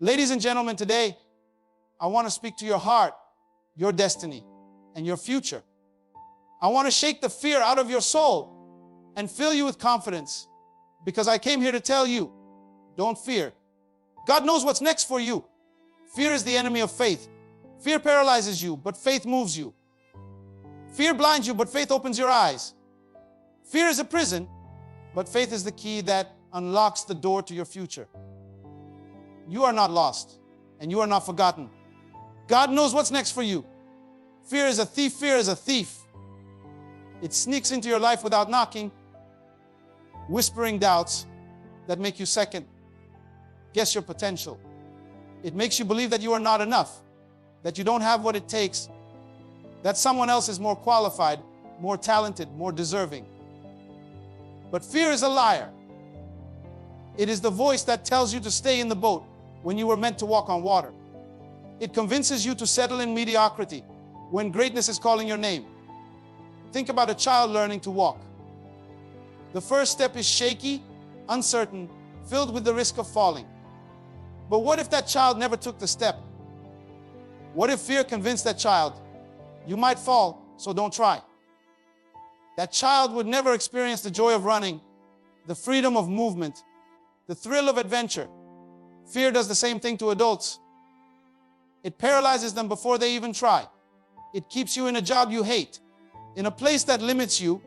Ladies and gentlemen, today, I want to speak to your heart, your destiny, and your future. I want to shake the fear out of your soul and fill you with confidence, because I came here to tell you, don't fear. God knows what's next for you. Fear is the enemy of faith. Fear paralyzes you, but faith moves you. Fear blinds you, but faith opens your eyes. Fear is a prison, but faith is the key that unlocks the door to your future. You are not lost, and you are not forgotten. God knows what's next for you. Fear is a thief. Fear is a thief. It sneaks into your life without knocking, whispering doubts that make you second guess your potential. It makes you believe that you are not enough, that you don't have what it takes, that someone else is more qualified, more talented, more deserving. But fear is a liar. It is the voice that tells you to stay in the boat when you were meant to walk on water. It convinces you to settle in mediocrity when greatness is calling your name. Think about a child learning to walk. The first step is shaky, uncertain, filled with the risk of falling. But what if that child never took the step? What if fear convinced that child, you might fall, so don't try? That child would never experience the joy of running, the freedom of movement, the thrill of adventure. Fear does the same thing to adults. It paralyzes them before they even try. It keeps you in a job you hate, in a place that limits you,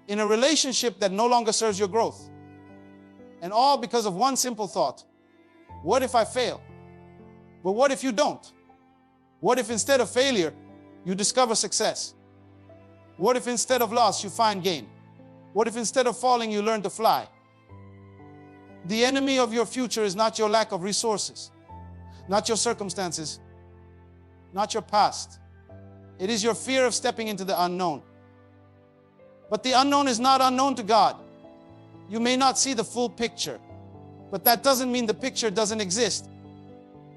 in a relationship that no longer serves your growth. And all because of one simple thought. What if I fail? But what if you don't? What if instead of failure, you discover success? What if instead of loss, you find gain? What if instead of falling, you learn to fly? The enemy of your future is not your lack of resources, not your circumstances, not your past. It is your fear of stepping into the unknown. But the unknown is not unknown to God. You may not see the full picture, but that doesn't mean the picture doesn't exist.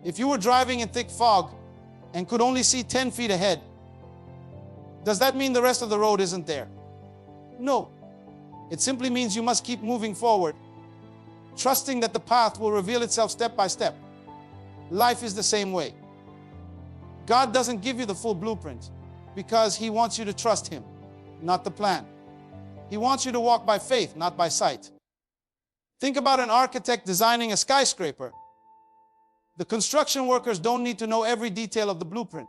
If you were driving in thick fog and could only see 10 feet ahead, does that mean the rest of the road isn't there? No. It simply means you must keep moving forward, trusting that the path will reveal itself step by step. Life is the same way. God doesn't give you the full blueprint because He wants you to trust Him, not the plan. He wants you to walk by faith, not by sight. Think about an architect designing a skyscraper. The construction workers don't need to know every detail of the blueprint.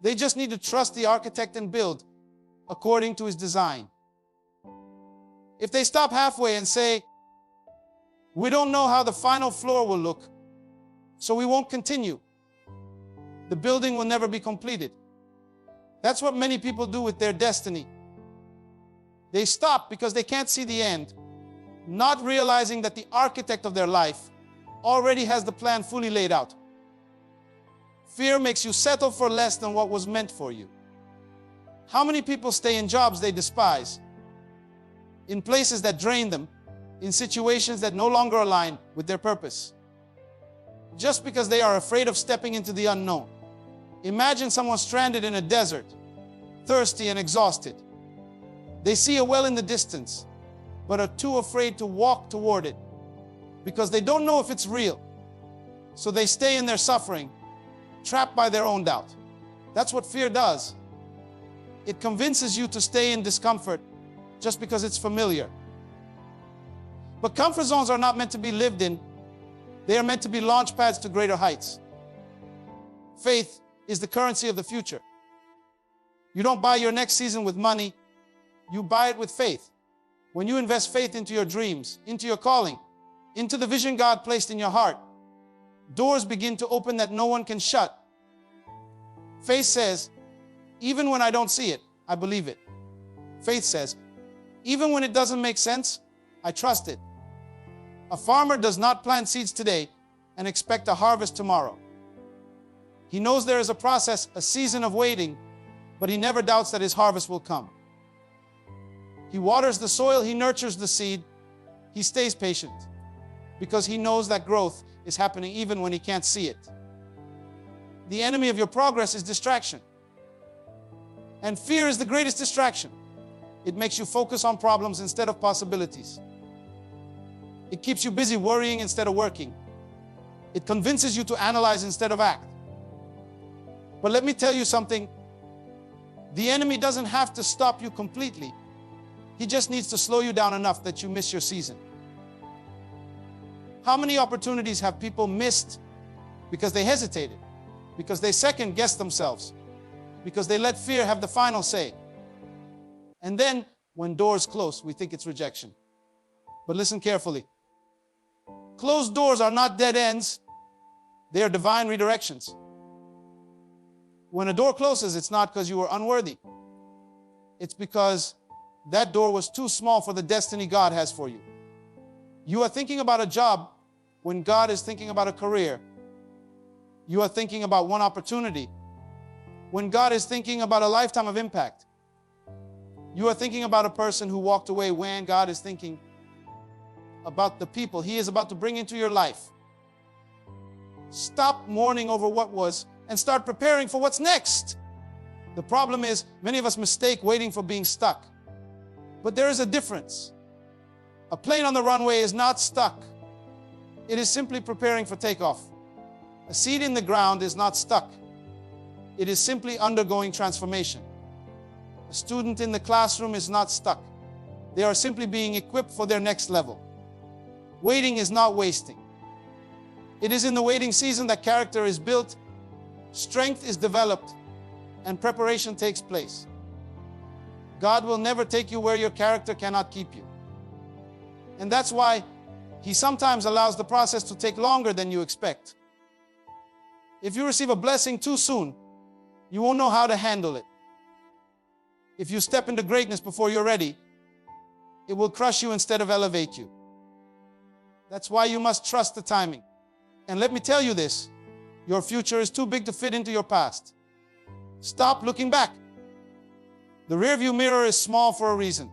They just need to trust the architect and build according to his design. If they stop halfway and say, "We don't know how the final floor will look, so we won't continue," the building will never be completed. That's what many people do with their destiny. They stop because they can't see the end, not realizing that the architect of their life already has the plan fully laid out. Fear makes you settle for less than what was meant for you. How many people stay in jobs they despise, in places that drain them, in situations that no longer align with their purpose, just because they are afraid of stepping into the unknown? Imagine someone stranded in a desert, thirsty and exhausted. They see a well in the distance, but are too afraid to walk toward it because they don't know if it's real. So they stay in their suffering, trapped by their own doubt. That's what fear does. It convinces you to stay in discomfort just because it's familiar. But comfort zones are not meant to be lived in. They are meant to be launch pads to greater heights. Faith is the currency of the future. You don't buy your next season with money. You buy it with faith. When you invest faith into your dreams, into your calling, into the vision God placed in your heart, doors begin to open that no one can shut. Faith says, even when I don't see it, I believe it. Faith says, even when it doesn't make sense, I trust it. A farmer does not plant seeds today and expect a harvest tomorrow. He knows there is a process, a season of waiting, but he never doubts that his harvest will come. He waters the soil, he nurtures the seed, he stays patient because he knows that growth is happening even when he can't see it. The enemy of your progress is distraction. And fear is the greatest distraction. It makes you focus on problems instead of possibilities. It keeps you busy worrying instead of working. It convinces you to analyze instead of act. But let me tell you something. The enemy doesn't have to stop you completely. He just needs to slow you down enough that you miss your season. How many opportunities have people missed because they hesitated, because they second-guessed themselves, because they let fear have the final say? And then, when doors close, we think it's rejection. But listen carefully. Closed doors are not dead ends. They are divine redirections. When a door closes, it's not because you were unworthy. It's because that door was too small for the destiny God has for you. You are thinking about a job when God is thinking about a career. You are thinking about one opportunity when God is thinking about a lifetime of impact. You are thinking about a person who walked away when God is thinking about the people He is about to bring into your life. Stop mourning over what was and start preparing for what's next. The problem is, many of us mistake waiting for being stuck. But there is a difference. A plane on the runway is not stuck. It is simply preparing for takeoff. A seed in the ground is not stuck. It is simply undergoing transformation. A student in the classroom is not stuck. They are simply being equipped for their next level. Waiting is not wasting. It is in the waiting season that character is built, strength is developed, and preparation takes place. God will never take you where your character cannot keep you. And that's why He sometimes allows the process to take longer than you expect. If you receive a blessing too soon, you won't know how to handle it. If you step into greatness before you're ready, it will crush you instead of elevate you. That's why you must trust the timing. And let me tell you this, your future is too big to fit into your past. Stop looking back. The rearview mirror is small for a reason.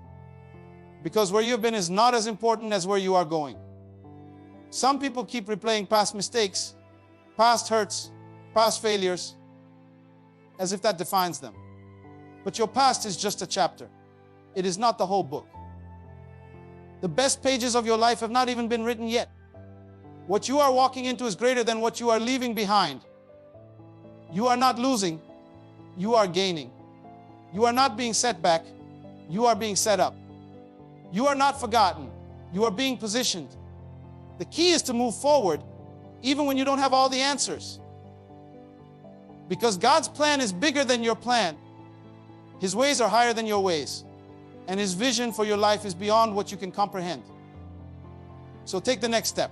Because where you've been is not as important as where you are going. Some people keep replaying past mistakes, past hurts, past failures, as if that defines them. But your past is just a chapter. It is not the whole book. The best pages of your life have not even been written yet. What you are walking into is greater than what you are leaving behind. You are not losing, you are gaining. You are not being set back, you are being set up. You are not forgotten, you are being positioned. The key is to move forward, even when you don't have all the answers. Because God's plan is bigger than your plan. His ways are higher than your ways. And His vision for your life is beyond what you can comprehend. So take the next step.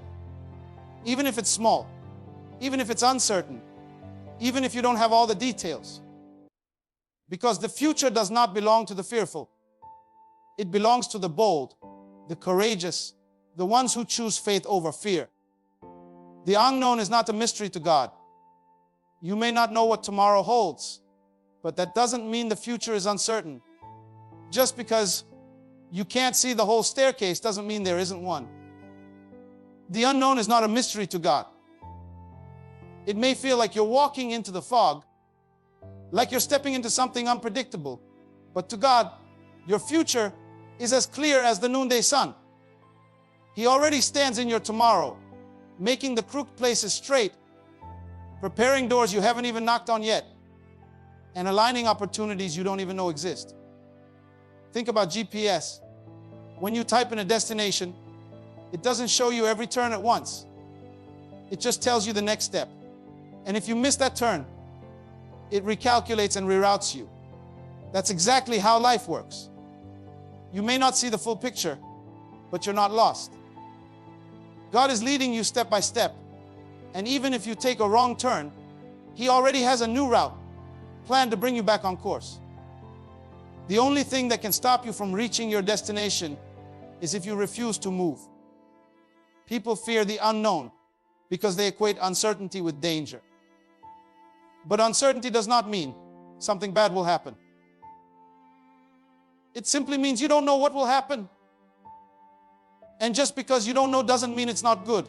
Even if it's small, even if it's uncertain, even if you don't have all the details. Because the future does not belong to the fearful. It belongs to the bold, the courageous, the ones who choose faith over fear. The unknown is not a mystery to God. You may not know what tomorrow holds, but that doesn't mean the future is uncertain. Just because you can't see the whole staircase doesn't mean there isn't one. The unknown is not a mystery to God. It may feel like you're walking into the fog, like you're stepping into something unpredictable, but to God, your future is as clear as the noonday sun. He already stands in your tomorrow, making the crooked places straight, preparing doors you haven't even knocked on yet, and aligning opportunities you don't even know exist. Think about GPS. When you type in a destination, it doesn't show you every turn at once. It just tells you the next step. And if you miss that turn, it recalculates and reroutes you. That's exactly how life works. You may not see the full picture, but you're not lost. God is leading you step by step. And even if you take a wrong turn, He already has a new route planned to bring you back on course. The only thing that can stop you from reaching your destination is if you refuse to move. People fear the unknown because they equate uncertainty with danger. But uncertainty does not mean something bad will happen. It simply means you don't know what will happen. And just because you don't know doesn't mean it's not good.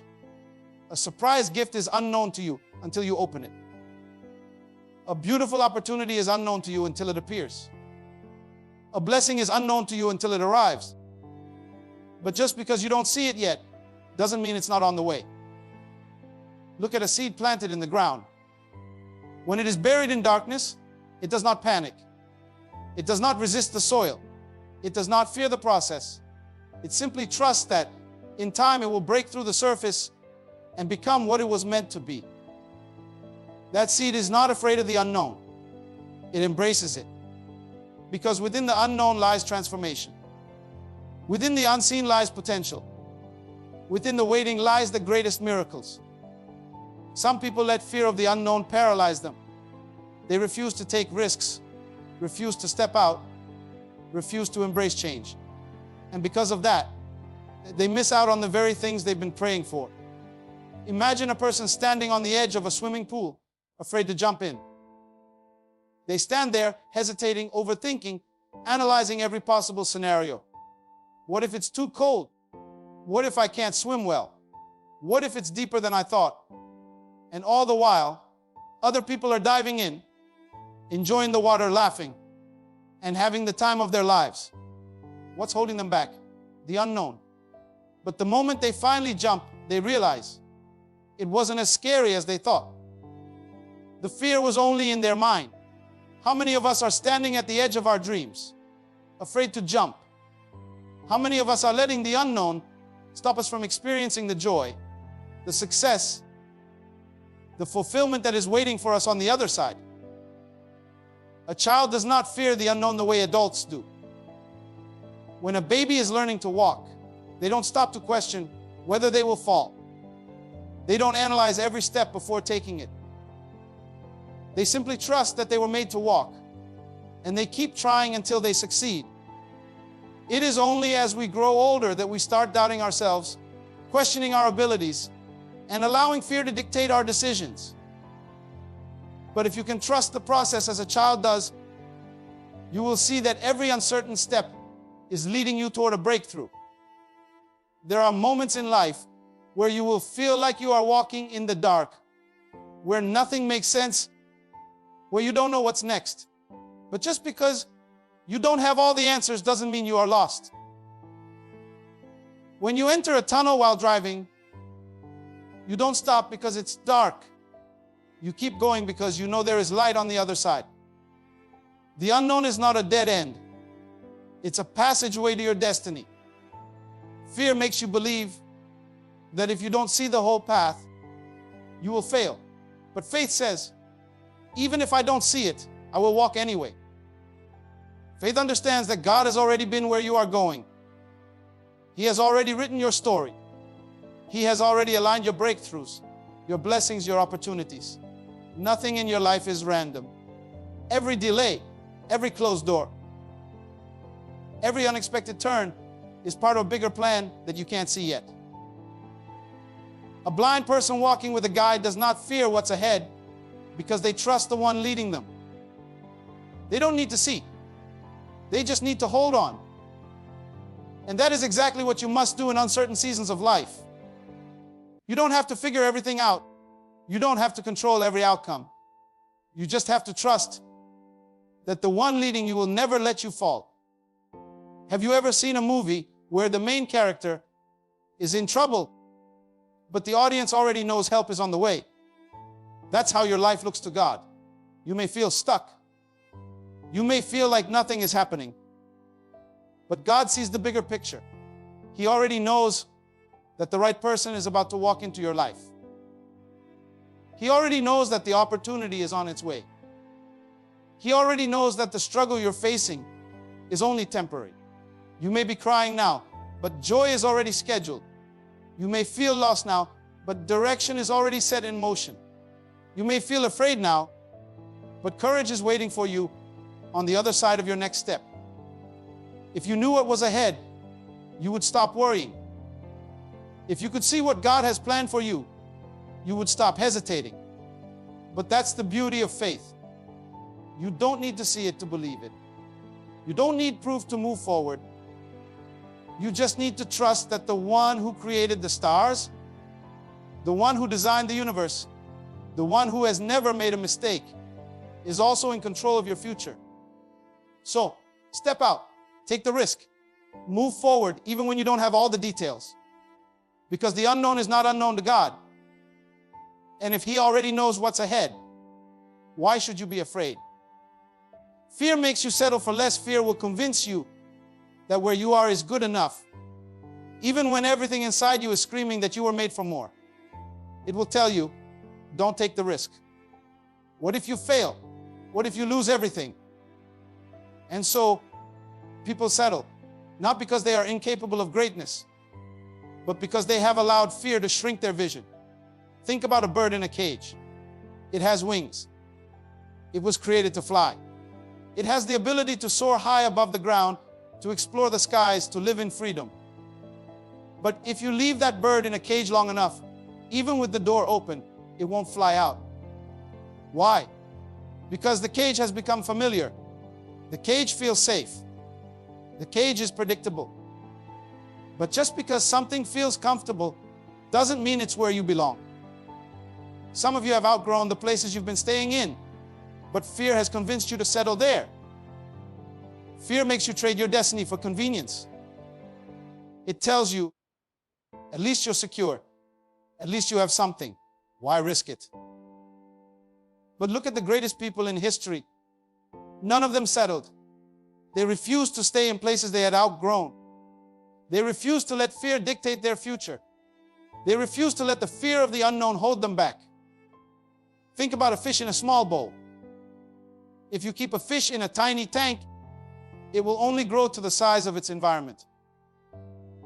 A surprise gift is unknown to you until you open it. A beautiful opportunity is unknown to you until it appears. A blessing is unknown to you until it arrives. But just because you don't see it yet doesn't mean it's not on the way. Look at a seed planted in the ground. When it is buried in darkness, it does not panic. It does not resist the soil. It does not fear the process. It simply trusts that in time it will break through the surface and become what it was meant to be. That seed is not afraid of the unknown. It embraces it. Because within the unknown lies transformation. Within the unseen lies potential. Within the waiting lies the greatest miracles. Some people let fear of the unknown paralyze them. They refuse to take risks, refuse to step out, refuse to embrace change. And because of that, they miss out on the very things they've been praying for. Imagine a person standing on the edge of a swimming pool, afraid to jump in. They stand there, hesitating, overthinking, analyzing every possible scenario. What if it's too cold? What if I can't swim well? What if it's deeper than I thought? And all the while, other people are diving in, enjoying the water, laughing, and having the time of their lives. What's holding them back? The unknown. But the moment they finally jump, they realize it wasn't as scary as they thought. The fear was only in their mind. How many of us are standing at the edge of our dreams, afraid to jump? How many of us are letting the unknown stop us from experiencing the joy, the success, the fulfillment that is waiting for us on the other side? A child does not fear the unknown the way adults do. When a baby is learning to walk, they don't stop to question whether they will fall. They don't analyze every step before taking it. They simply trust that they were made to walk, and they keep trying until they succeed. It is only as we grow older that we start doubting ourselves, questioning our abilities, and allowing fear to dictate our decisions. But if you can trust the process as a child does, you will see that every uncertain step is leading you toward a breakthrough. There are moments in life where you will feel like you are walking in the dark, where nothing makes sense, where you don't know what's next. But just because you don't have all the answers doesn't mean you are lost. When you enter a tunnel while driving, you don't stop because it's dark. You keep going because you know there is light on the other side. The unknown is not a dead end. It's a passageway to your destiny. Fear makes you believe that if you don't see the whole path, you will fail. But faith says, even if I don't see it, I will walk anyway. Faith understands that God has already been where you are going. He has already written your story. He has already aligned your breakthroughs, your blessings, your opportunities. Nothing in your life is random. Every delay, every closed door, every unexpected turn is part of a bigger plan that you can't see yet. A blind person walking with a guide does not fear what's ahead because they trust the one leading them. They don't need to see. They just need to hold on. And that is exactly what you must do in uncertain seasons of life. You don't have to figure everything out. You don't have to control every outcome. You just have to trust that the one leading you will never let you fall. Have you ever seen a movie where the main character is in trouble, but the audience already knows help is on the way? That's how your life looks to God. You may feel stuck. You may feel like nothing is happening. But God sees the bigger picture. He already knows that the right person is about to walk into your life. He already knows that the opportunity is on its way. He already knows that the struggle you're facing is only temporary. You may be crying now, but joy is already scheduled. You may feel lost now, but direction is already set in motion. You may feel afraid now, but courage is waiting for you on the other side of your next step. If you knew what was ahead, you would stop worrying. If you could see what God has planned for you, you would stop hesitating. But that's the beauty of faith. You don't need to see it to believe it. You don't need proof to move forward. You just need to trust that the one who created the stars, the one who designed the universe, the one who has never made a mistake, is also in control of your future. So, step out, take the risk, move forward even when you don't have all the details. Because the unknown is not unknown to God. And if he already knows what's ahead, why should you be afraid? Fear makes you settle for less. Fear will convince you that where you are is good enough, even when everything inside you is screaming that you were made for more. It will tell you, don't take the risk. What if you fail? What if you lose everything? And so people settle, not because they are incapable of greatness, but because they have allowed fear to shrink their vision. Think about a bird in a cage. It has wings. It was created to fly. It has the ability to soar high above the ground, to explore the skies, to live in freedom. But if you leave that bird in a cage long enough, even with the door open, it won't fly out. Why? Because the cage has become familiar. The cage feels safe. The cage is predictable. But just because something feels comfortable doesn't mean it's where you belong. Some of you have outgrown the places you've been staying in, but fear has convinced you to settle there. Fear makes you trade your destiny for convenience. It tells you, at least you're secure. At least you have something. Why risk it? But look at the greatest people in history. None of them settled. They refused to stay in places they had outgrown. They refused to let fear dictate their future. They refused to let the fear of the unknown hold them back. Think about a fish in a small bowl. If you keep a fish in a tiny tank, it will only grow to the size of its environment.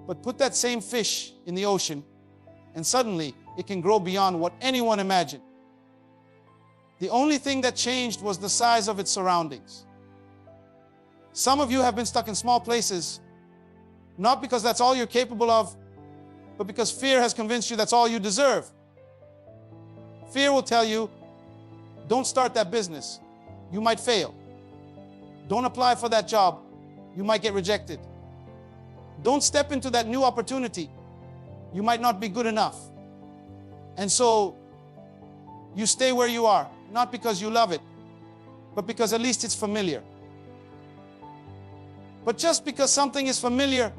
But put that same fish in the ocean, and suddenly it can grow beyond what anyone imagined. The only thing that changed was the size of its surroundings. Some of you have been stuck in small places, not because that's all you're capable of, but because fear has convinced you that's all you deserve. Fear will tell you, don't start that business. You might fail. Don't apply for that job. You might get rejected. Don't step into that new opportunity. You might not be good enough. And so you stay where you are, not because you love it, but because at least it's familiar. But just because something is familiar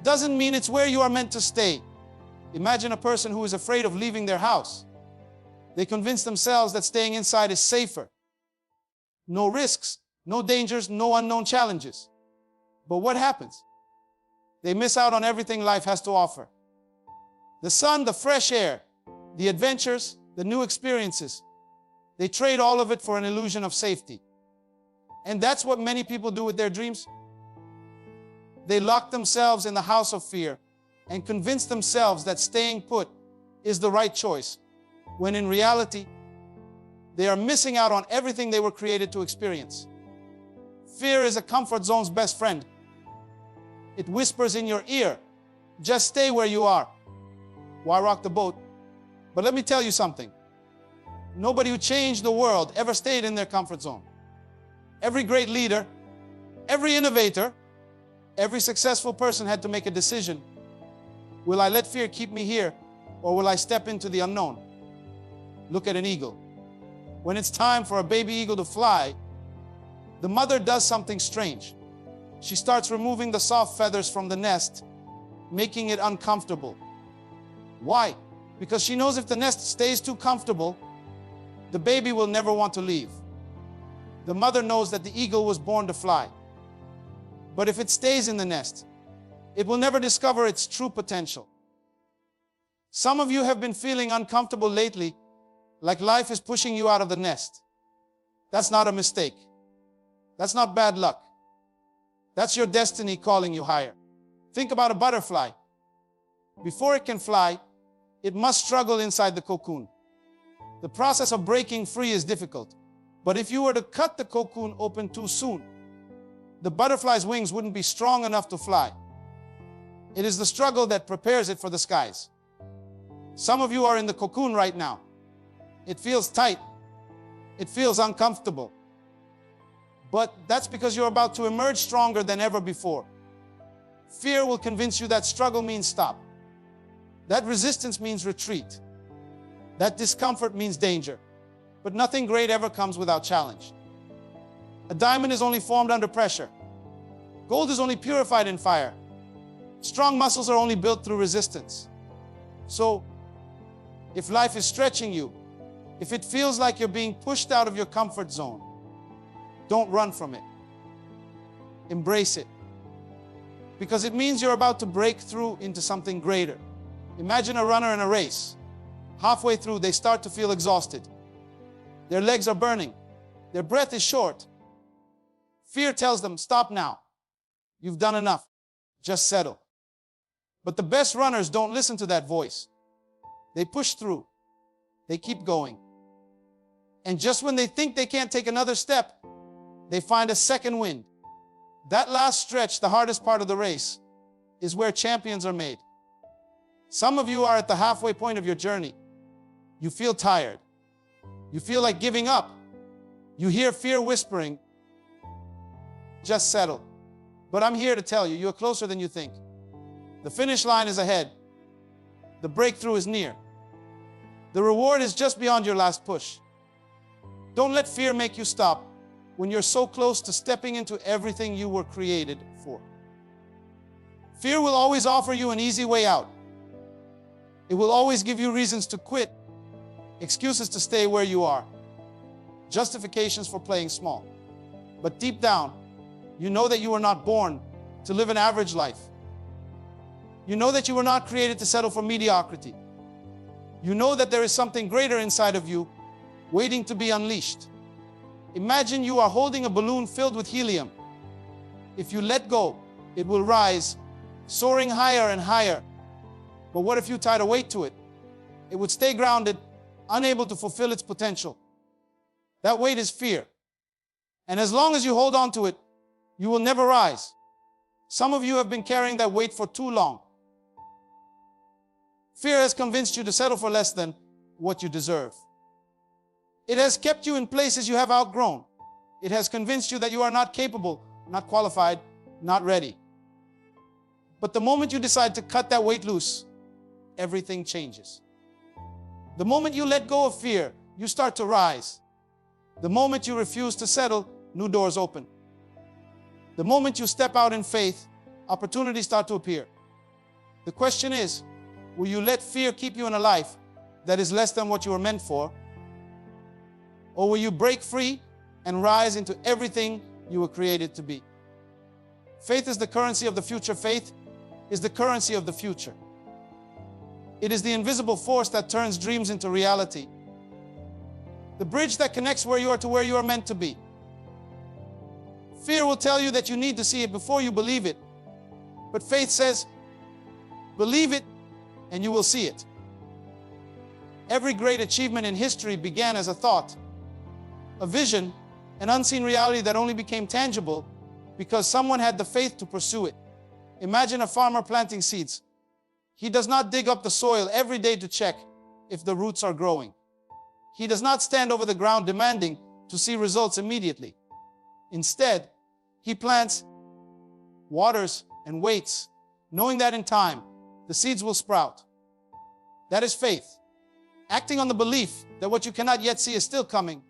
doesn't mean it's where you are meant to stay. Imagine a person who is afraid of leaving their house. They convince themselves that staying inside is safer. No risks, no dangers, no unknown challenges. But what happens? They miss out on everything life has to offer. The sun, the fresh air, the adventures, the new experiences. They trade all of it for an illusion of safety. And that's what many people do with their dreams. They lock themselves in the house of fear and convince themselves that staying put is the right choice, when in reality, they are missing out on everything they were created to experience. Fear is a comfort zone's best friend. It whispers in your ear, just stay where you are. Why rock the boat? But let me tell you something. Nobody who changed the world ever stayed in their comfort zone. Every great leader, every innovator, every successful person had to make a decision. Will I let fear keep me here, or will I step into the unknown? Look at an eagle. When it's time for a baby eagle to fly, the mother does something strange. She starts removing the soft feathers from the nest, making it uncomfortable. Why? Because she knows if the nest stays too comfortable, the baby will never want to leave. The mother knows that the eagle was born to fly. But if it stays in the nest, it will never discover its true potential. Some of you have been feeling uncomfortable lately, like life is pushing you out of the nest. That's not a mistake. That's not bad luck. That's your destiny calling you higher. Think about a butterfly. Before it can fly, it must struggle inside the cocoon. The process of breaking free is difficult. But if you were to cut the cocoon open too soon, the butterfly's wings wouldn't be strong enough to fly. It is the struggle that prepares it for the skies. Some of you are in the cocoon right now. It feels tight. It feels uncomfortable. But that's because you're about to emerge stronger than ever before. Fear will convince you that struggle means stop. That resistance means retreat. That discomfort means danger. But nothing great ever comes without challenge. A diamond is only formed under pressure. Gold is only purified in fire. Strong muscles are only built through resistance. So, if life is stretching you, if it feels like you're being pushed out of your comfort zone, don't run from it. Embrace it. Because it means you're about to break through into something greater. Imagine a runner in a race. Halfway through, they start to feel exhausted. Their legs are burning. Their breath is short. Fear tells them, stop now. You've done enough. Just settle. But the best runners don't listen to that voice. They push through. They keep going. And just when they think they can't take another step, they find a second wind. That last stretch, the hardest part of the race, is where champions are made. Some of you are at the halfway point of your journey. You feel tired. You feel like giving up. You hear fear whispering, just settle. But I'm here to tell you, you're closer than you think. The finish line is ahead. The breakthrough is near. The reward is just beyond your last push. Don't let fear make you stop when you're so close to stepping into everything you were created for. Fear will always offer you an easy way out. It will always give you reasons to quit, excuses to stay where you are, justifications for playing small. But deep down, you know that you were not born to live an average life. You know that you were not created to settle for mediocrity. You know that there is something greater inside of you waiting to be unleashed. Imagine you are holding a balloon filled with helium. If you let go, it will rise, soaring higher and higher. But what if you tied a weight to it? It would stay grounded, unable to fulfill its potential. That weight is fear. And as long as you hold on to it, you will never rise. Some of you have been carrying that weight for too long. Fear has convinced you to settle for less than what you deserve. It has kept you in places you have outgrown. It has convinced you that you are not capable, not qualified, not ready. But the moment you decide to cut that weight loose, everything changes. The moment you let go of fear, you start to rise. The moment you refuse to settle, new doors open. The moment you step out in faith, opportunities start to appear. The question is, will you let fear keep you in a life that is less than what you were meant for? Or will you break free and rise into everything you were created to be? Faith is the currency of the future. Faith is the currency of the future. It is the invisible force that turns dreams into reality. The bridge that connects where you are to where you are meant to be. Fear will tell you that you need to see it before you believe it. But faith says, believe it and you will see it. Every great achievement in history began as a thought, a vision, an unseen reality that only became tangible because someone had the faith to pursue it. Imagine a farmer planting seeds. He does not dig up the soil every day to check if the roots are growing. He does not stand over the ground demanding to see results immediately. Instead, he plants, waters, and waits, knowing that in time, the seeds will sprout. That is faith, acting on the belief that what you cannot yet see is still coming.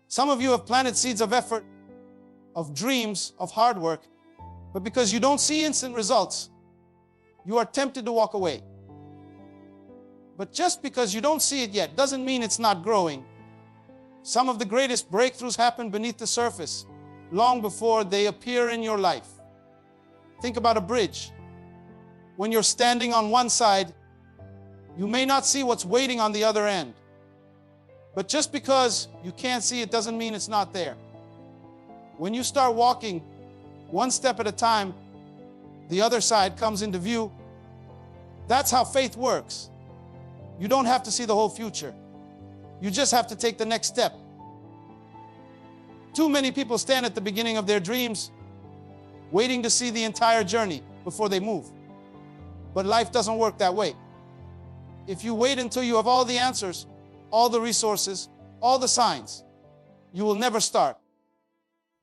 Some of you have planted seeds of effort, of dreams, of hard work, but because you don't see instant results, you are tempted to walk away. But just because you don't see it yet doesn't mean it's not growing. Some of the greatest breakthroughs happen beneath the surface, long before they appear in your life. Think about a bridge. When you're standing on one side, you may not see what's waiting on the other end. But just because you can't see it doesn't mean it's not there. When you start walking one step at a time, the other side comes into view. That's how faith works. You don't have to see the whole future. You just have to take the next step. Too many people stand at the beginning of their dreams, waiting to see the entire journey before they move. But life doesn't work that way. If you wait until you have all the answers, all the resources, all the signs, you will never start.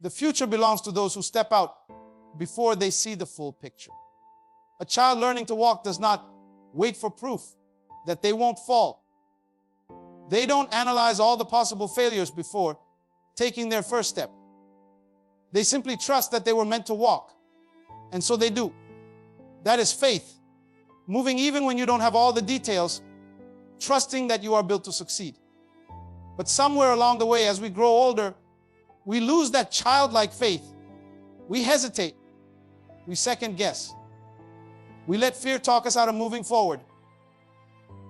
The future belongs to those who step out before they see the full picture. A child learning to walk does not wait for proof that they won't fall. They don't analyze all the possible failures before taking their first step. They simply trust that they were meant to walk, and so they do. That is faith, moving even when you don't have all the details, trusting that you are built to succeed. But somewhere along the way, as we grow older, we lose that childlike faith. We hesitate. We second guess. We let fear talk us out of moving forward.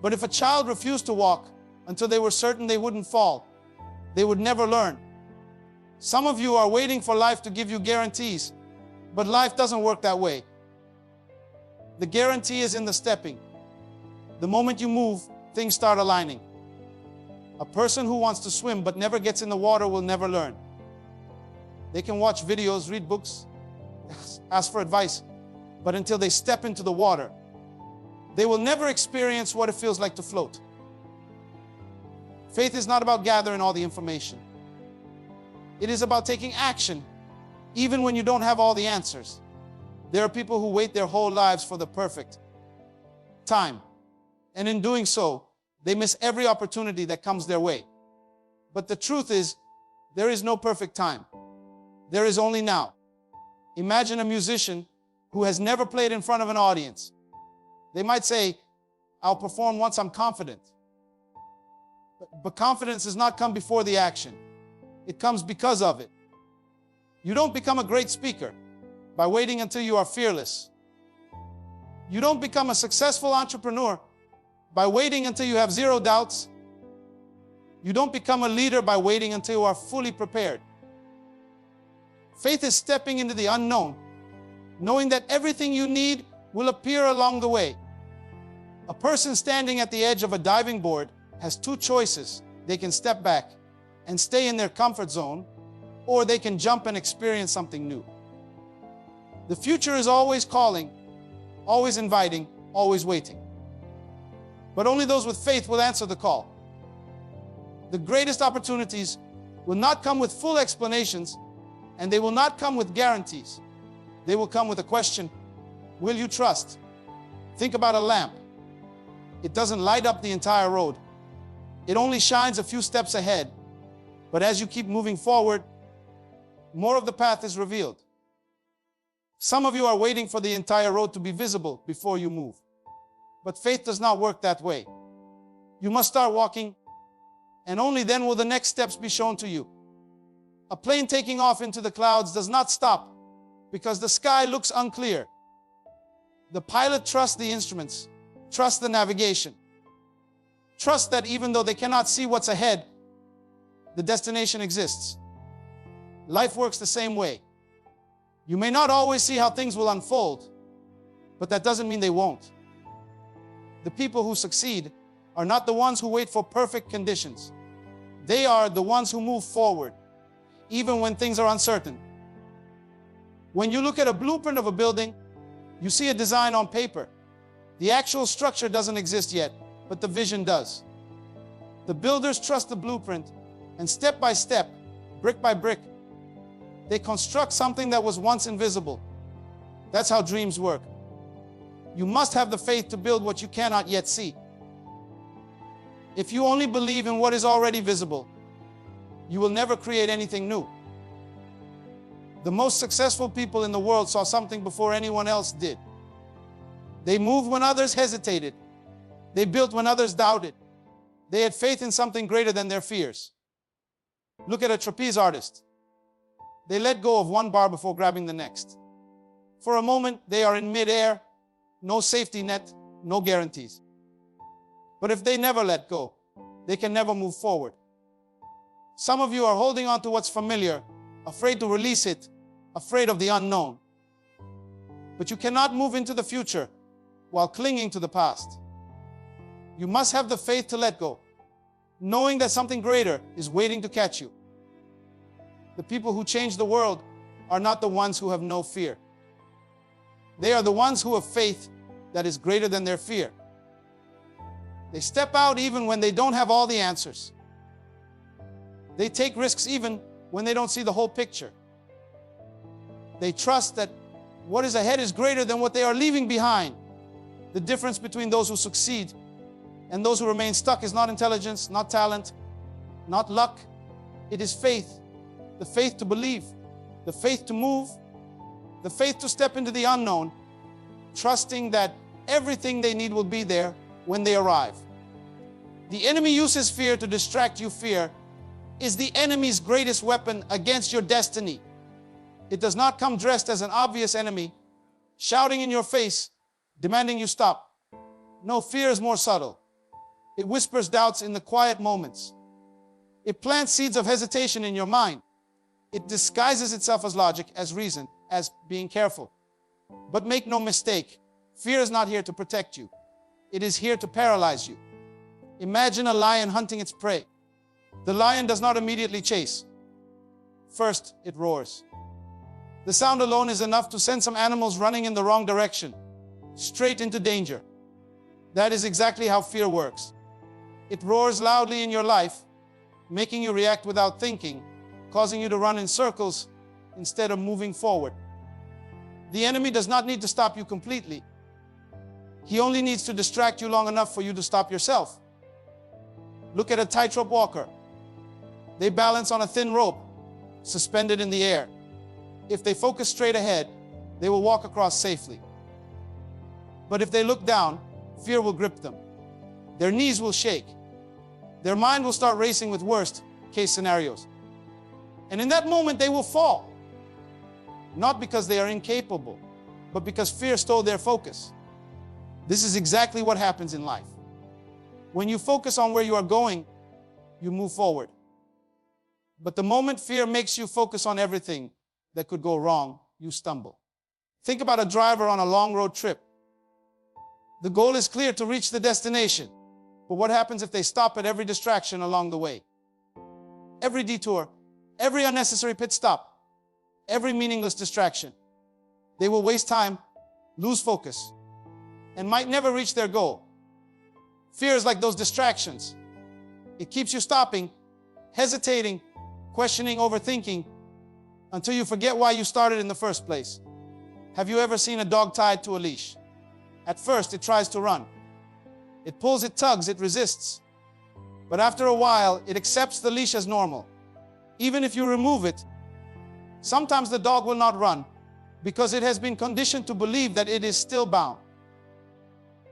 But if a child refused to walk until they were certain they wouldn't fall, they would never learn. Some of you are waiting for life to give you guarantees, but life doesn't work that way. The guarantee is in the stepping. The moment you move, things start aligning. A person who wants to swim but never gets in the water will never learn. They can watch videos, read books, ask for advice, but until they step into the water, they will never experience what it feels like to float. Faith is not about gathering all the information. It is about taking action, even when you don't have all the answers. There are people who wait their whole lives for the perfect time, and in doing so, they miss every opportunity that comes their way. But the truth is, there is no perfect time. There is only now. Imagine a musician who has never played in front of an audience. They might say, "I'll perform once I'm confident." But confidence does not come before the action. It comes because of it. You don't become a great speaker by waiting until you are fearless. You don't become a successful entrepreneur by waiting until you have zero doubts. You don't become a leader by waiting until you are fully prepared. Faith is stepping into the unknown, knowing that everything you need will appear along the way. A person standing at the edge of a diving board has two choices. They can step back and stay in their comfort zone, or they can jump and experience something new. The future is always calling, always inviting, always waiting. But only those with faith will answer the call. The greatest opportunities will not come with full explanations, and they will not come with guarantees. They will come with a question: will you trust? Think about a lamp. It doesn't light up the entire road. It only shines a few steps ahead. But as you keep moving forward, more of the path is revealed. Some of you are waiting for the entire road to be visible before you move. But faith does not work that way. You must start walking, and only then will the next steps be shown to you. A plane taking off into the clouds does not stop because the sky looks unclear. The pilot trusts the instruments, trusts the navigation, trusts that even though they cannot see what's ahead, the destination exists. Life works the same way. You may not always see how things will unfold, but that doesn't mean they won't. The people who succeed are not the ones who wait for perfect conditions. They are the ones who move forward, even when things are uncertain. When you look at a blueprint of a building, you see a design on paper. The actual structure doesn't exist yet, but the vision does. The builders trust the blueprint, and step by step, brick by brick, they construct something that was once invisible. That's how dreams work. You must have the faith to build what you cannot yet see. If you only believe in what is already visible, you will never create anything new. The most successful people in the world saw something before anyone else did. They moved when others hesitated. They built when others doubted. They had faith in something greater than their fears. Look at a trapeze artist. They let go of one bar before grabbing the next. For a moment, they are in midair, no safety net, no guarantees. But if they never let go, they can never move forward. Some of you are holding on to what's familiar, afraid to release it, afraid of the unknown. But you cannot move into the future while clinging to the past. You must have the faith to let go, knowing that something greater is waiting to catch you. The people who change the world are not the ones who have no fear. They are the ones who have faith that is greater than their fear. They step out even when they don't have all the answers. They take risks even when they don't see the whole picture. They trust that what is ahead is greater than what they are leaving behind. The difference between those who succeed and those who remain stuck is not intelligence, not talent, not luck. It is faith. The faith to believe, the faith to move, the faith to step into the unknown, trusting that everything they need will be there when they arrive. The enemy uses fear to distract you. Fear is the enemy's greatest weapon against your destiny. It does not come dressed as an obvious enemy, shouting in your face, demanding you stop. No, fear is more subtle. It whispers doubts in the quiet moments. It plants seeds of hesitation in your mind. It disguises itself as logic, as reason, as being careful. But make no mistake, fear is not here to protect you. It is here to paralyze you. Imagine a lion hunting its prey. The lion does not immediately chase. First, it roars. The sound alone is enough to send some animals running in the wrong direction, straight into danger. That is exactly how fear works. It roars loudly in your life, making you react without thinking, causing you to run in circles instead of moving forward. The enemy does not need to stop you completely. He only needs to distract you long enough for you to stop yourself. Look at a tightrope walker. They balance on a thin rope, suspended in the air. If they focus straight ahead, they will walk across safely. But if they look down, fear will grip them. Their knees will shake. Their mind will start racing with worst-case scenarios. And in that moment, they will fall. Not because they are incapable, but because fear stole their focus. This is exactly what happens in life. When you focus on where you are going, you move forward. But the moment fear makes you focus on everything that could go wrong, you stumble. Think about a driver on a long road trip. The goal is clear, to reach the destination. But what happens if they stop at every distraction along the way? Every detour, every unnecessary pit stop, every meaningless distraction. They will waste time, lose focus, and might never reach their goal. Fear is like those distractions. It keeps you stopping, hesitating, questioning, overthinking, until you forget why you started in the first place. Have you ever seen a dog tied to a leash? At first, it tries to run. It pulls, it tugs, it resists. But after a while, it accepts the leash as normal. Even if you remove it, sometimes the dog will not run because it has been conditioned to believe that it is still bound.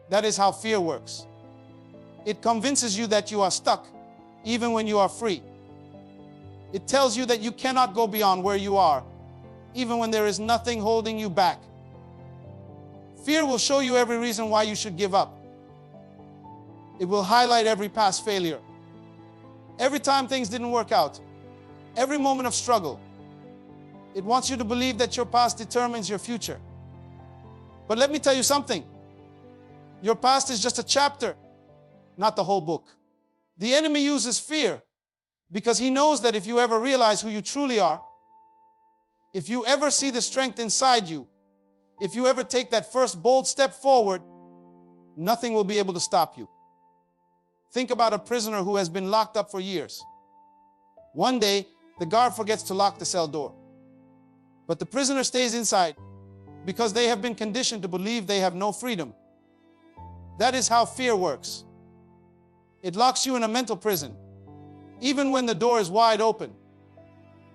That is how fear works. It convinces you that you are stuck, even when you are free. It tells you that you cannot go beyond where you are, even when there is nothing holding you back. Fear will show you every reason why you should give up. It will highlight every past failure, every time things didn't work out, every moment of struggle. It wants you to believe that your past determines your future. But let me tell you something. Your past is just a chapter, not the whole book. The enemy uses fear because he knows that if you ever realize who you truly are, if you ever see the strength inside you, if you ever take that first bold step forward, nothing will be able to stop you. Think about a prisoner who has been locked up for years. One day, the guard forgets to lock the cell door. But the prisoner stays inside because they have been conditioned to believe they have no freedom. That is how fear works. It locks you in a mental prison, even when the door is wide open.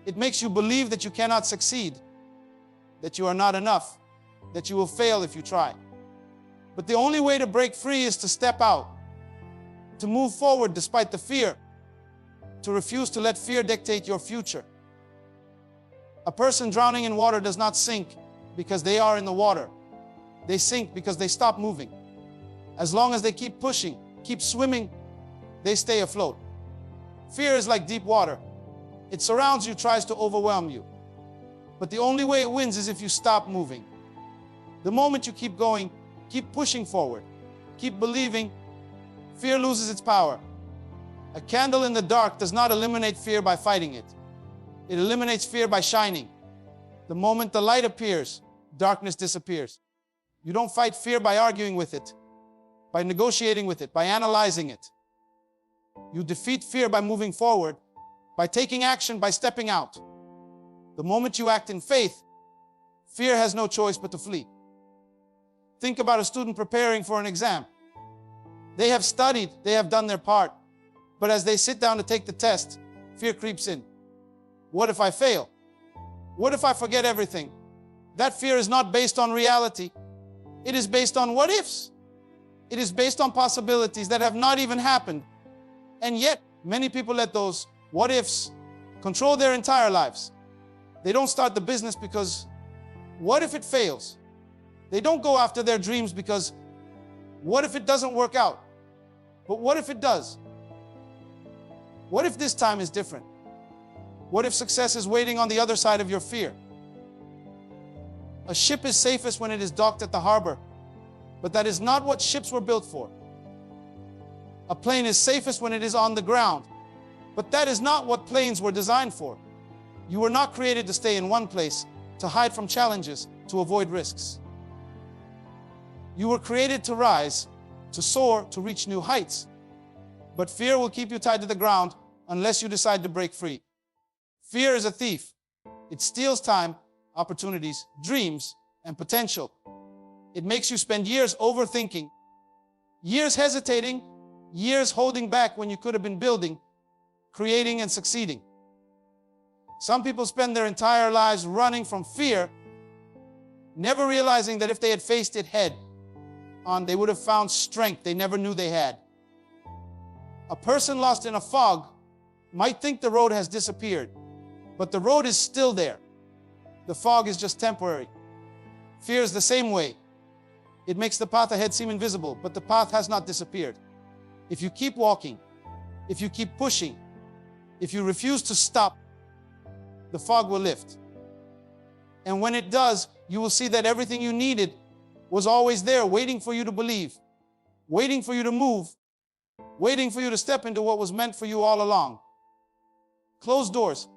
It makes you believe that you cannot succeed, that you are not enough, that you will fail if you try. But the only way to break free is to step out, to move forward despite the fear, to refuse to let fear dictate your future. A person drowning in water does not sink because they are in the water. They sink because they stop moving. As long as they keep pushing, keep swimming, they stay afloat. Fear is like deep water. It surrounds you, tries to overwhelm you. But the only way it wins is if you stop moving. The moment you keep going, keep pushing forward, keep believing, fear loses its power. A candle in the dark does not eliminate fear by fighting it. It eliminates fear by shining. The moment the light appears, darkness disappears. You don't fight fear by arguing with it, by negotiating with it, by analyzing it. You defeat fear by moving forward, by taking action, by stepping out. The moment you act in faith, fear has no choice but to flee. Think about a student preparing for an exam. They have studied, they have done their part, but as they sit down to take the test, fear creeps in. What if I fail? What if I forget everything? That fear is not based on reality. It is based on what ifs. It is based on possibilities that have not even happened, And yet, many people let those what ifs control their entire lives. They don't start the business because, what if it fails? They don't go after their dreams because, what if it doesn't work out? But what if it does? What if this time is different? What if success is waiting on the other side of your fear? A ship is safest when it is docked at the harbor, but that is not what ships were built for. A plane is safest when it is on the ground, but that is not what planes were designed for. You were not created to stay in one place, to hide from challenges, to avoid risks. You were created to rise, to soar, to reach new heights. But fear will keep you tied to the ground unless you decide to break free. Fear is a thief. It steals time, opportunities, dreams, and potential. It makes you spend years overthinking, years hesitating, years holding back when you could have been building, creating, and succeeding. Some people spend their entire lives running from fear, never realizing that if they had faced it head on, they would have found strength they never knew they had. A person lost in a fog might think the road has disappeared, but the road is still there. The fog is just temporary. Fear is the same way. It makes the path ahead seem invisible, but the path has not disappeared. If you keep walking, if you keep pushing, if you refuse to stop, the fog will lift. And when it does, you will see that everything you needed was always there, waiting for you to believe, waiting for you to move, waiting for you to step into what was meant for you all along. Closed doors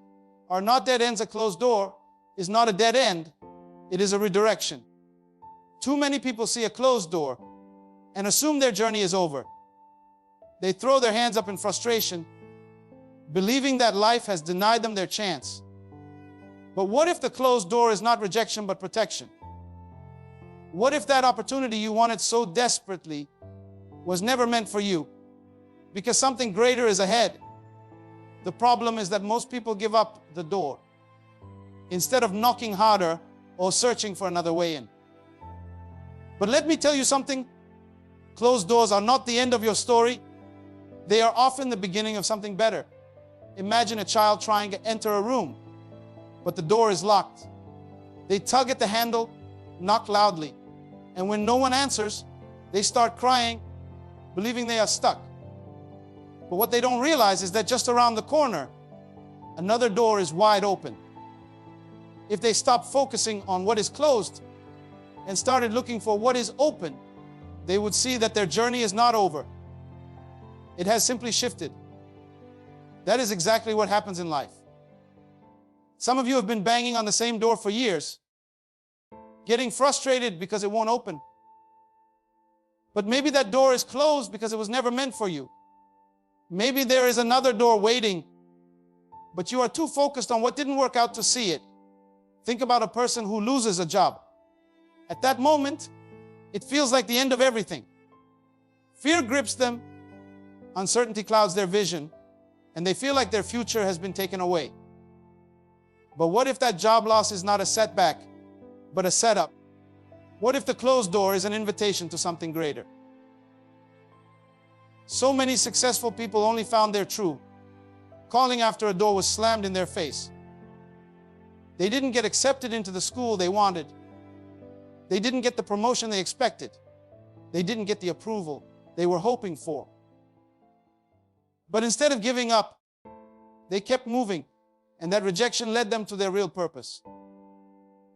are not dead ends. A closed door is not a dead end. It is a redirection. Too many people see a closed door and assume their journey is over. They throw their hands up in frustration, believing that life has denied them their chance. But what if the closed door is not rejection but protection? What if that opportunity you wanted so desperately was never meant for you because something greater is ahead? The problem is that most people give up the door instead of knocking harder or searching for another way in. But let me tell you something. Closed doors are not the end of your story. They are often the beginning of something better. Imagine a child trying to enter a room, but the door is locked. They tug at the handle, knock loudly, and when no one answers, they start crying, believing they are stuck. But what they don't realize is that just around the corner, another door is wide open. If they stop focusing on what is closed and started looking for what is open, they would see that their journey is not over. It has simply shifted. That is exactly what happens in life. Some of you have been banging on the same door for years, getting frustrated because it won't open. But maybe that door is closed because it was never meant for you. Maybe there is another door waiting, but you are too focused on what didn't work out to see it. Think about a person who loses a job. At that moment, it feels like the end of everything. Fear grips them, uncertainty clouds their vision, and they feel like their future has been taken away. But what if that job loss is not a setback, but a setup? What if the closed door is an invitation to something greater? So many successful people only found their true calling after a door was slammed in their face. They didn't get accepted into the school they wanted. They didn't get the promotion they expected. They didn't get the approval they were hoping for. But instead of giving up, they kept moving, and that rejection led them to their real purpose.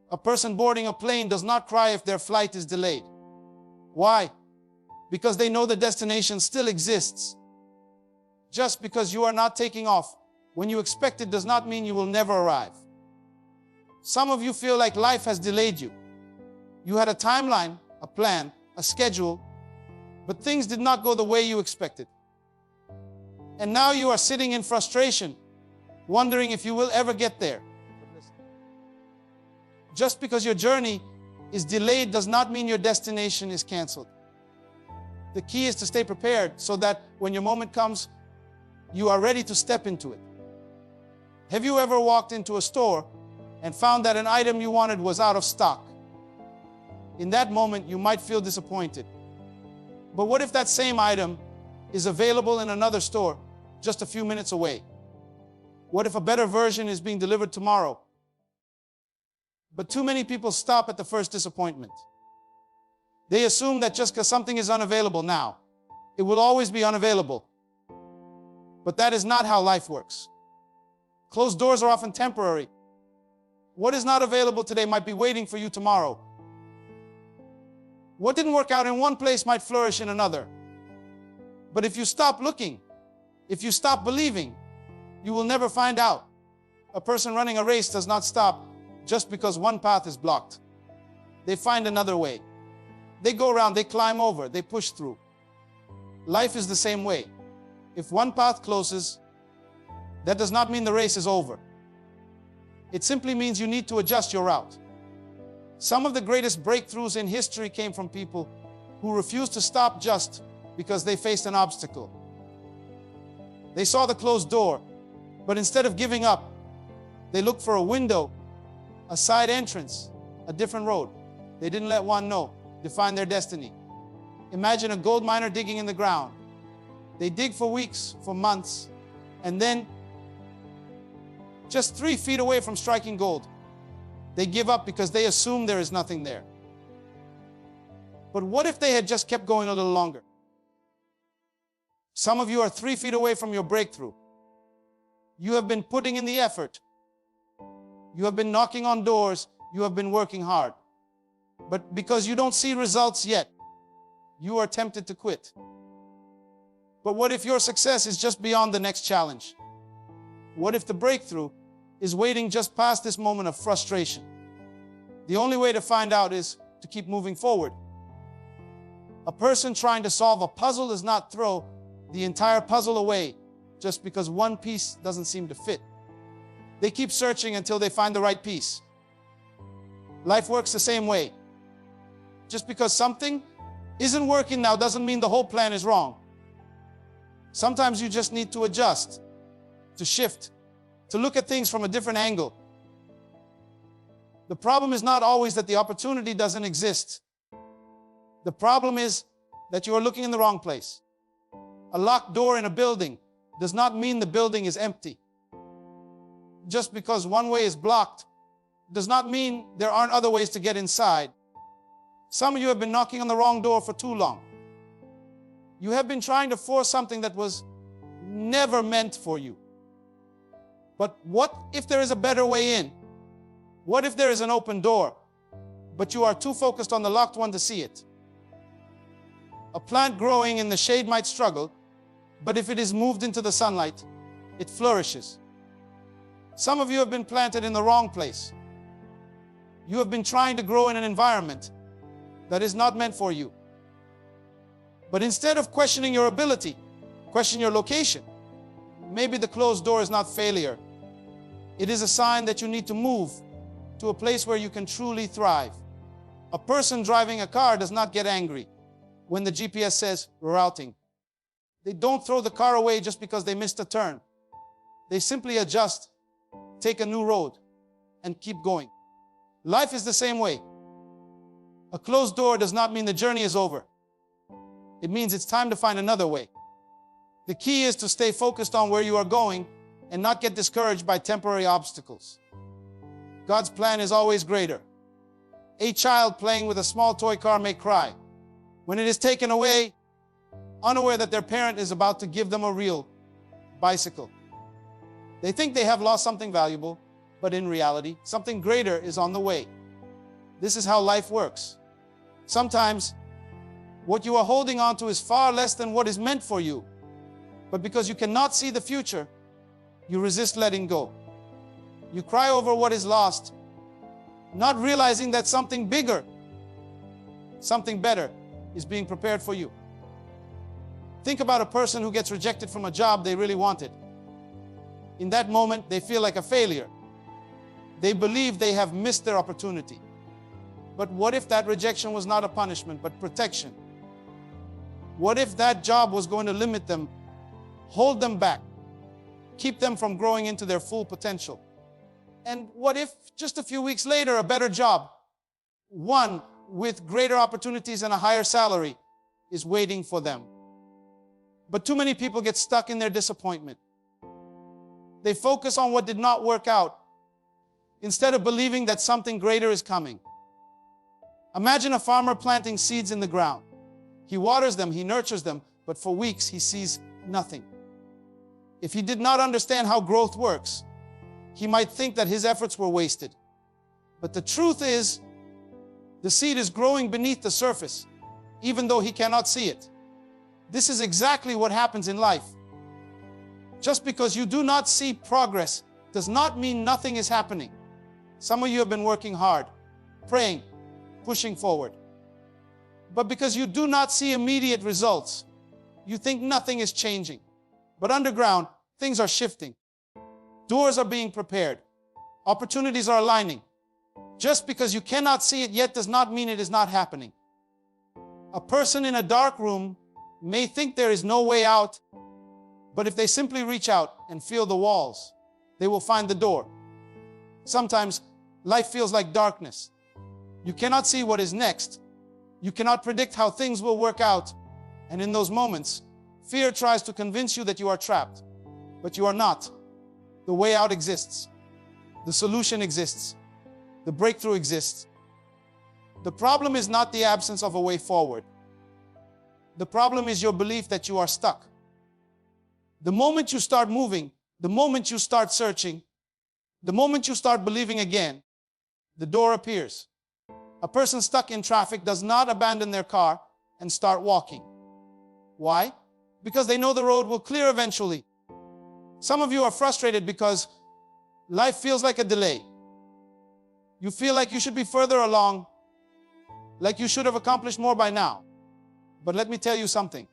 A person boarding a plane does not cry if their flight is delayed. Why? Because they know the destination still exists. Just because you are not taking off when you expect it does not mean you will never arrive. Some of you feel like life has delayed you. You had a timeline, a plan, a schedule, but things did not go the way you expected. And now you are sitting in frustration, wondering if you will ever get there. Just because your journey is delayed does not mean your destination is canceled. The key is to stay prepared so that when your moment comes, you are ready to step into it. Have you ever walked into a store and found that an item you wanted was out of stock? In that moment, you might feel disappointed. But what if that same item is available in another store just a few minutes away? What if a better version is being delivered tomorrow? But too many people stop at the first disappointment. They assume that just because something is unavailable now, it will always be unavailable. But that is not how life works. Closed doors are often temporary. What is not available today might be waiting for you tomorrow. What didn't work out in one place might flourish in another. But if you stop looking, if you stop believing, you will never find out. A person running a race does not stop just because one path is blocked. They find another way. They go around, they climb over, they push through. Life is the same way. If one path closes, that does not mean the race is over. It simply means you need to adjust your route. Some of the greatest breakthroughs in history came from people who refused to stop just because they faced an obstacle. They saw the closed door, but instead of giving up, they looked for a window, a side entrance, a different road. They didn't let one know define their destiny. Imagine a gold miner digging in the ground. They dig for weeks, for months, and then just 3 feet away from striking gold, they give up because they assume there is nothing there. But what if they had just kept going a little longer? Some of you are 3 feet away from your breakthrough. You have been putting in the effort. You have been knocking on doors. You have been working hard. But because you don't see results yet, you are tempted to quit. But what if your success is just beyond the next challenge? What if the breakthrough is waiting just past this moment of frustration? The only way to find out is to keep moving forward. A person trying to solve a puzzle does not throw the entire puzzle away just because one piece doesn't seem to fit. They keep searching until they find the right piece. Life works the same way. Just because something isn't working now doesn't mean the whole plan is wrong. Sometimes you just need to adjust, to shift, to look at things from a different angle. The problem is not always that the opportunity doesn't exist. The problem is that you are looking in the wrong place. A locked door in a building does not mean the building is empty. Just because one way is blocked does not mean there aren't other ways to get inside. Some of you have been knocking on the wrong door for too long. You have been trying to force something that was never meant for you. But what if there is a better way in? What if there is an open door, but you are too focused on the locked one to see it? A plant growing in the shade might struggle, but if it is moved into the sunlight, it flourishes. Some of you have been planted in the wrong place. You have been trying to grow in an environment that is not meant for you. But instead of questioning your ability, question your location. Maybe the closed door is not failure. It is a sign that you need to move to a place where you can truly thrive. A person driving a car does not get angry when the GPS says rerouting. They don't throw the car away just because they missed a turn. They simply adjust, take a new road, and keep going. Life is the same way. A closed door does not mean the journey is over. It means it's time to find another way. The key is to stay focused on where you are going and not get discouraged by temporary obstacles. God's plan is always greater. A child playing with a small toy car may cry when it is taken away, unaware that their parent is about to give them a real bicycle. They think they have lost something valuable, but in reality, something greater is on the way. This is how life works. Sometimes, what you are holding on to is far less than what is meant for you. But because you cannot see the future, you resist letting go. You cry over what is lost, not realizing that something bigger, something better is being prepared for you. Think about a person who gets rejected from a job they really wanted. In that moment, they feel like a failure. They believe they have missed their opportunity. But what if that rejection was not a punishment, but protection? What if that job was going to limit them, hold them back, keep them from growing into their full potential? And what if just a few weeks later, a better job, one with greater opportunities and a higher salary, is waiting for them? But too many people get stuck in their disappointment. They focus on what did not work out instead of believing that something greater is coming. Imagine a farmer planting seeds in the ground. He waters them, he nurtures them, but for weeks he sees nothing. If he did not understand how growth works, he might think that his efforts were wasted. But the truth is, the seed is growing beneath the surface, even though he cannot see it. This is exactly what happens in life. Just because you do not see progress does not mean nothing is happening. Some of you have been working hard, praying, pushing forward. But because you do not see immediate results, you think nothing is changing. But underground, things are shifting. Doors are being prepared. Opportunities are aligning. Just because you cannot see it yet does not mean it is not happening. A person in a dark room may think there is no way out, but if they simply reach out and feel the walls, they will find the door. Sometimes life feels like darkness. You cannot see what is next. You cannot predict how things will work out. And in those moments, fear tries to convince you that you are trapped. But you are not. The way out exists. The solution exists. The breakthrough exists. The problem is not the absence of a way forward. The problem is your belief that you are stuck. The moment you start moving, the moment you start searching, the moment you start believing again, the door appears. A person stuck in traffic does not abandon their car and start walking. Why? Because they know the road will clear eventually. Some of you are frustrated because life feels like a delay. You feel like you should be further along, like you should have accomplished more by now. But let me tell you something.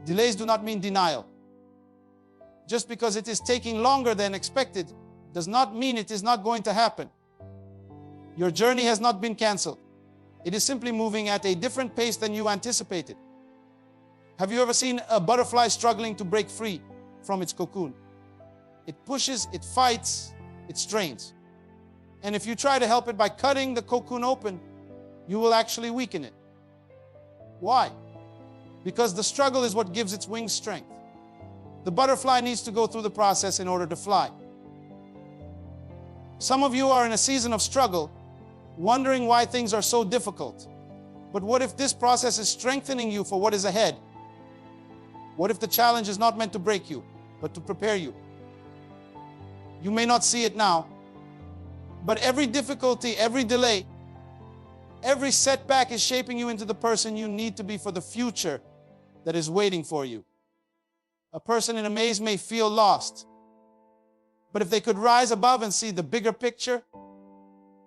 Delays do not mean denial. Just because it is taking longer than expected does not mean it is not going to happen. Your journey has not been canceled. It is simply moving at a different pace than you anticipated. Have you ever seen a butterfly struggling to break free from its cocoon? It pushes, it fights, it strains. And if you try to help it by cutting the cocoon open, you will actually weaken it. Why? Because the struggle is what gives its wings strength. The butterfly needs to go through the process in order to fly. Some of you are in a season of struggle, wondering why things are so difficult. But what if this process is strengthening you for what is ahead? What if the challenge is not meant to break you, but to prepare you? You may not see it now, but every difficulty, every delay, every setback is shaping you into the person you need to be for the future that is waiting for you. A person in a maze may feel lost, but if they could rise above and see the bigger picture,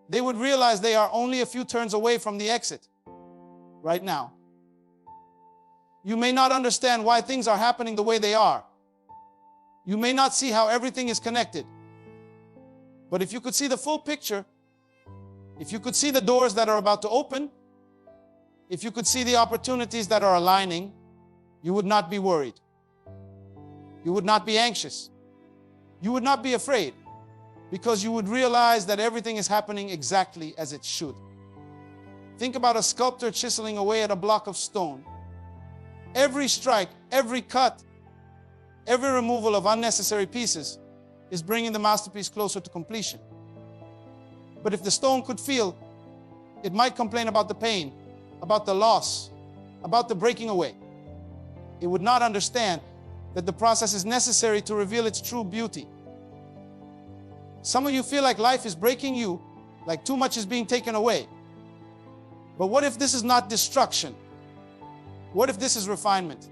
they would realize they are only a few turns away from the exit right now. You may not understand why things are happening the way they are. You may not see how everything is connected. But if you could see the full picture, if you could see the doors that are about to open, if you could see the opportunities that are aligning, you would not be worried. You would not be anxious. You would not be afraid, because you would realize that everything is happening exactly as it should. Think about a sculptor chiseling away at a block of stone. Every strike, every cut, every removal of unnecessary pieces is bringing the masterpiece closer to completion. But if the stone could feel, it might complain about the pain, about the loss, about the breaking away. It would not understand that the process is necessary to reveal its true beauty. Some of you feel like life is breaking you, like too much is being taken away. But what if this is not destruction? What if this is refinement?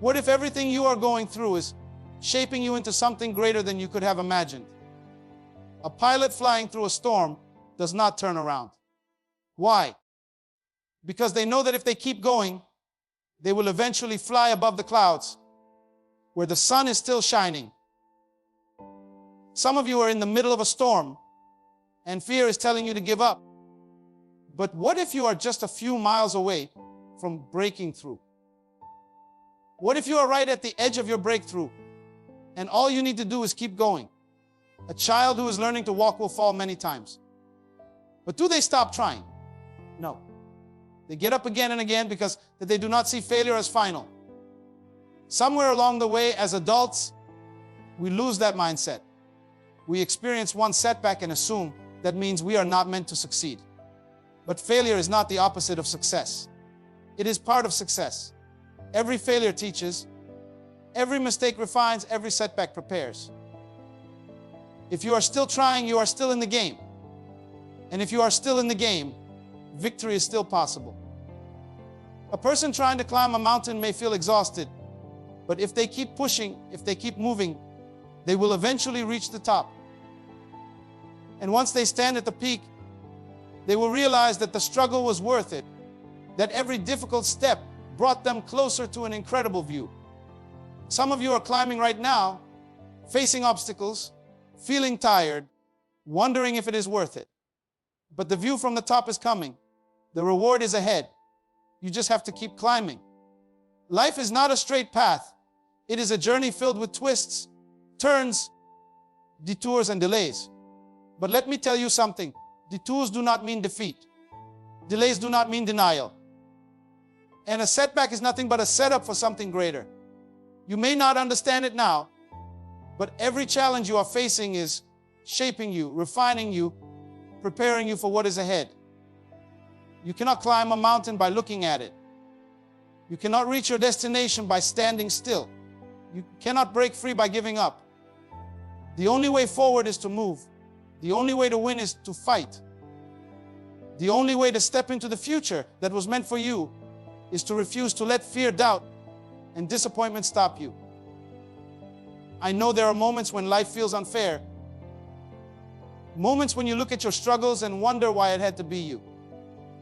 What if everything you are going through is shaping you into something greater than you could have imagined? A pilot flying through a storm does not turn around. Why? Because they know that if they keep going, they will eventually fly above the clouds, where the sun is still shining. Some of you are in the middle of a storm, and fear is telling you to give up. But what if you are just a few miles away from breaking through? What if you are right at the edge of your breakthrough, and all you need to do is keep going? A child who is learning to walk will fall many times. But do they stop trying? No. They get up again and again because they do not see failure as final. Somewhere along the way, as adults, we lose that mindset. We experience one setback and assume that means we are not meant to succeed. But failure is not the opposite of success. It is part of success. Every failure teaches, every mistake refines, every setback prepares. If you are still trying, you are still in the game. And if you are still in the game, victory is still possible. A person trying to climb a mountain may feel exhausted, but if they keep pushing, if they keep moving, they will eventually reach the top. And once they stand at the peak, they will realize that the struggle was worth it, that every difficult step brought them closer to an incredible view. Some of you are climbing right now, facing obstacles, feeling tired, wondering if it is worth it. But the view from the top is coming. The reward is ahead. You just have to keep climbing. Life is not a straight path. It is a journey filled with twists, turns, detours, and delays. But let me tell you something. Detours do not mean defeat. Delays do not mean denial. And a setback is nothing but a setup for something greater. You may not understand it now, but every challenge you are facing is shaping you, refining you, preparing you for what is ahead. You cannot climb a mountain by looking at it. You cannot reach your destination by standing still. You cannot break free by giving up. The only way forward is to move. The only way to win is to fight. The only way to step into the future that was meant for you is to refuse to let fear, doubt, and disappointment stop you. I know there are moments when life feels unfair. Moments when you look at your struggles and wonder why it had to be you.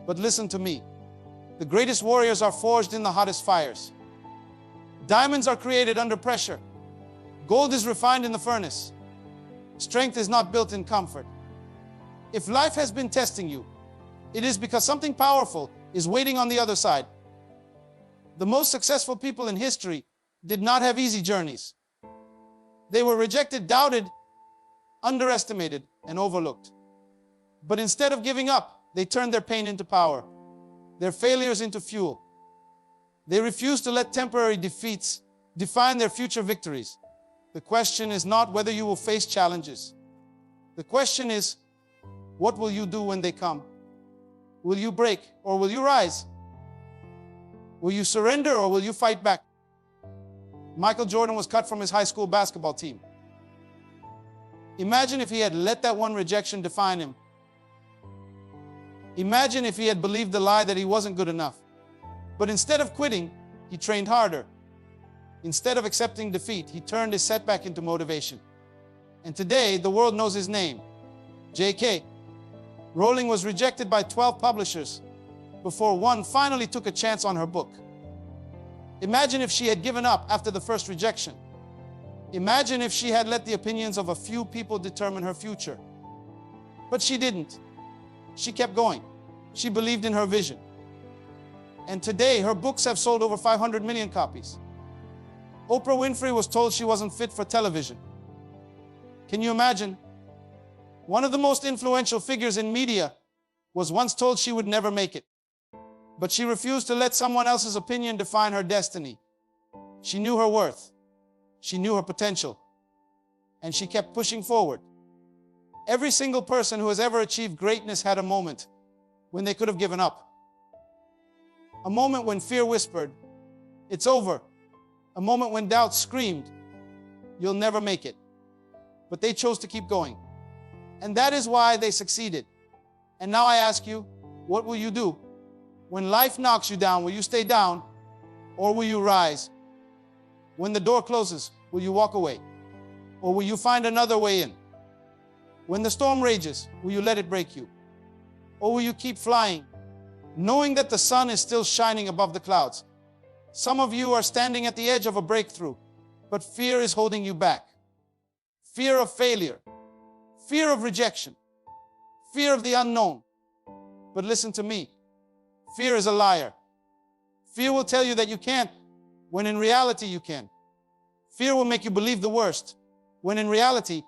But listen to me. The greatest warriors are forged in the hottest fires. Diamonds are created under pressure. Gold is refined in the furnace. Strength is not built in comfort. If life has been testing you, it is because something powerful is waiting on the other side. The most successful people in history did not have easy journeys. They were rejected, doubted, underestimated, and overlooked. But instead of giving up, they turned their pain into power, their failures into fuel. They refused to let temporary defeats define their future victories. The question is not whether you will face challenges. The question is, what will you do when they come? Will you break or will you rise? Will you surrender or will you fight back? Michael Jordan was cut from his high school basketball team. Imagine if he had let that one rejection define him. Imagine if he had believed the lie that he wasn't good enough. But instead of quitting, he trained harder. Instead of accepting defeat, he turned his setback into motivation. And today, the world knows his name, J.K. Rowling was rejected by 12 publishers before one finally took a chance on her book. Imagine if she had given up after the first rejection. Imagine if she had let the opinions of a few people determine her future. But she didn't. She kept going. She believed in her vision. And today, her books have sold over 500 million copies. Oprah Winfrey was told she wasn't fit for television. Can you imagine? One of the most influential figures in media was once told she would never make it. But she refused to let someone else's opinion define her destiny. She knew her worth. She knew her potential. And she kept pushing forward. Every single person who has ever achieved greatness had a moment when they could have given up. A moment when fear whispered, "It's over." A moment when doubt screamed, "You'll never make it." But they chose to keep going. And that is why they succeeded. And now I ask you, what will you do? When life knocks you down, will you stay down or will you rise? When the door closes, will you walk away? Or will you find another way in? When the storm rages, will you let it break you? Or will you keep flying, knowing that the sun is still shining above the clouds? Some of you are standing at the edge of a breakthrough, but fear is holding you back. Fear of failure, fear of rejection, fear of the unknown. But listen to me, fear is a liar. Fear will tell you that you can't, when in reality you can. Fear will make you believe the worst, when in reality,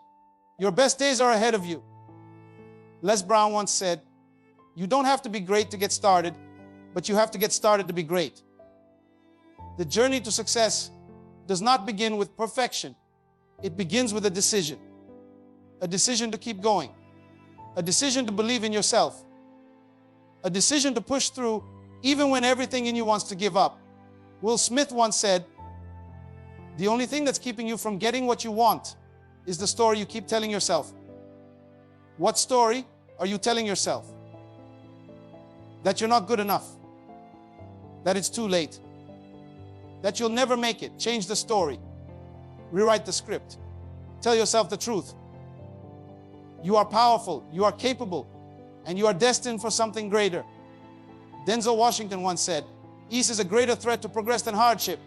your best days are ahead of you. Les Brown once said, "You don't have to be great to get started, but you have to get started to be great." The journey to success does not begin with perfection. It begins with a decision. A decision to keep going. A decision to believe in yourself. A decision to push through even when everything in you wants to give up. Will Smith once said, "The only thing that's keeping you from getting what you want is the story you keep telling yourself." What story are you telling yourself? That you're not good enough. That it's too late. That you'll never make it. Change the story. Rewrite the script. Tell yourself the truth. You are powerful, you are capable, and you are destined for something greater. Denzel Washington once said, "Ease is a greater threat to progress than hardship."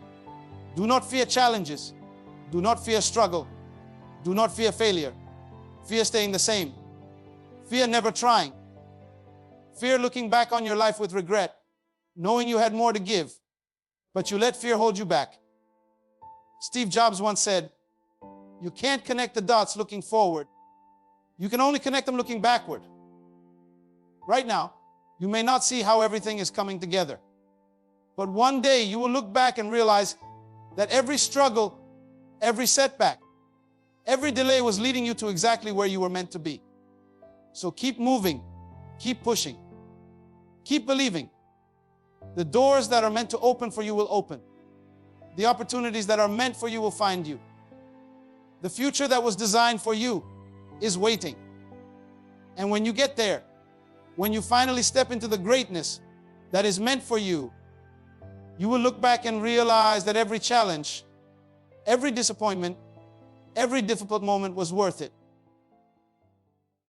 Do not fear challenges. Do not fear struggle. Do not fear failure. Fear staying the same. Fear never trying. Fear looking back on your life with regret, knowing you had more to give, but you let fear hold you back. Steve Jobs once said, "You can't connect the dots looking forward. You can only connect them looking backward." Right now, you may not see how everything is coming together, but one day you will look back and realize that every struggle, every setback, every delay was leading you to exactly where you were meant to be. So keep moving, keep pushing, keep believing. The doors that are meant to open for you will open. The opportunities that are meant for you will find you. The future that was designed for you is waiting. And when you get there, when you finally step into the greatness that is meant for you, you will look back and realize that every challenge, every disappointment, every difficult moment was worth it.